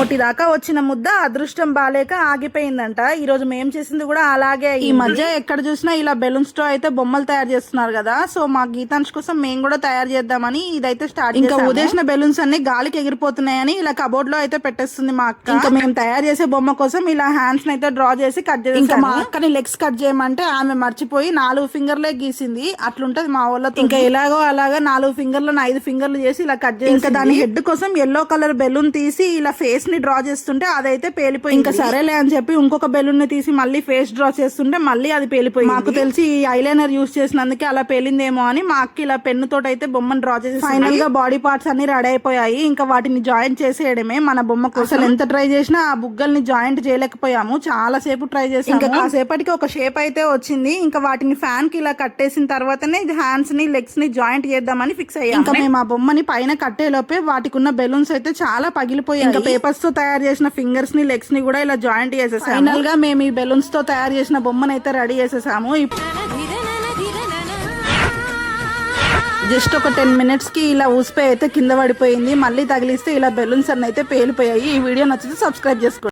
నోటి దాకా వచ్చిన ముద్ద అదృష్టం బాలేక ఆగిపోయిందంట. ఈ రోజు మేం చేసింది కూడా అలాగే. ఈ మధ్య ఎక్కడ చూసినా ఇలా బెలూన్స్ తో అయితే బొమ్మలు తయారు చేస్తున్నారు కదా, సో మా గీతాంశ్ కోసం మేము కూడా తయారు చేద్దామని ఇదైతే స్టార్ట్. ఇంకా ఉదేసిన బెలూన్స్ అన్ని గాలికి ఎగిరిపోతున్నాయని ఇలా కబోర్డ్ లో అయితే పెట్టేస్తుంది మా అక్క. ఇంకా మేము తయారు చేసే బొమ్మ కోసం ఇలా హ్యాండ్స్ అయితే డ్రా చేసి కట్ చేసి, ఇంకా మా అక్కని లెగ్స్ కట్ చేయమంటే ఆమె మర్చిపోయి 4 ఫింగర్లే గీసింది. అట్లుంటది మా వాళ్ళతో. ఇంకా ఎలాగో అలాగా 4 ఫింగర్లను 5 ఫింగర్లు చేసి ఇలా కట్ చేసి, ఇంకా దాని హెడ్ కోసం ఎల్లో కలర్ బెలూన్ తీసి ఇలా ఫేస్ ని డ్రా చేస్తుంటే అదైతే పేలిపోయి, ఇంకా సరేలే అని చెప్పి ఇంకొక బెలూన్ ని తీసి మళ్ళీ ఫేస్ డ్రా చేస్తుంటే మళ్ళీ అది పేలిపోయి. మాకు తెలిసి ఈ ఐలైనర్ యూజ్ చేసినందుకే అలా పేలిందేమో అని మా అక్క ఇలా పెన్ను తోటి అయితే బొమ్మను డ్రా చేసి ఫైనల్ గా బాడీ పార్ట్స్ అన్ని రెడీ అయిపోయాయి. ఇంకా వాటిని జాయింట్ చేసేయడమే మన బొమ్మ కోసం. ఎంత ట్రై చేసినా ఆ బుగ్గల్ని జాయింట్ చేయలేకపోయాము, చాలా సేపు ట్రై చేసాము. ఇంకా కాసేపటికి ఒక షేప్ అయితే వచ్చింది. ఇంకా వాటిని ఫ్యాన్ కి ఇలా కట్టేసిన తర్వాతనే హ్యాండ్స్ ని లెగ్స్ ని జాయింట్ చేద్దామని ఫిక్స్ అయ్యాము. ఇంకా మేము ఆ బొమ్మని పైన కట్టేలోపే వాటికి ఉన్న బెలూన్స్ అయితే చాలా పగిలిపోయాయి. ఇంకా పేపర్స్ తో తయారు చేసిన ఫింగర్స్ ని లెగ్స్ ని కూడా ఇలా జాయింట్ చేసేసాము. ఫైనల్ గా మేము ఈ బెలూన్స్ తో తయారు చేసిన బొమ్మను అయితే రెడీ చేసేసాము. జస్ట్ ఒక 10 మినిట్స్ కి ఇలా ఊసిపోయి అయితే కింద పడిపోయింది. మళ్ళీ తగిలిస్తే ఇలా బెలూన్స్ అన్ని అయితే పేలిపోయాయి. ఈ వీడియో నచ్చితే సబ్స్క్రైబ్ చేసుకోండి.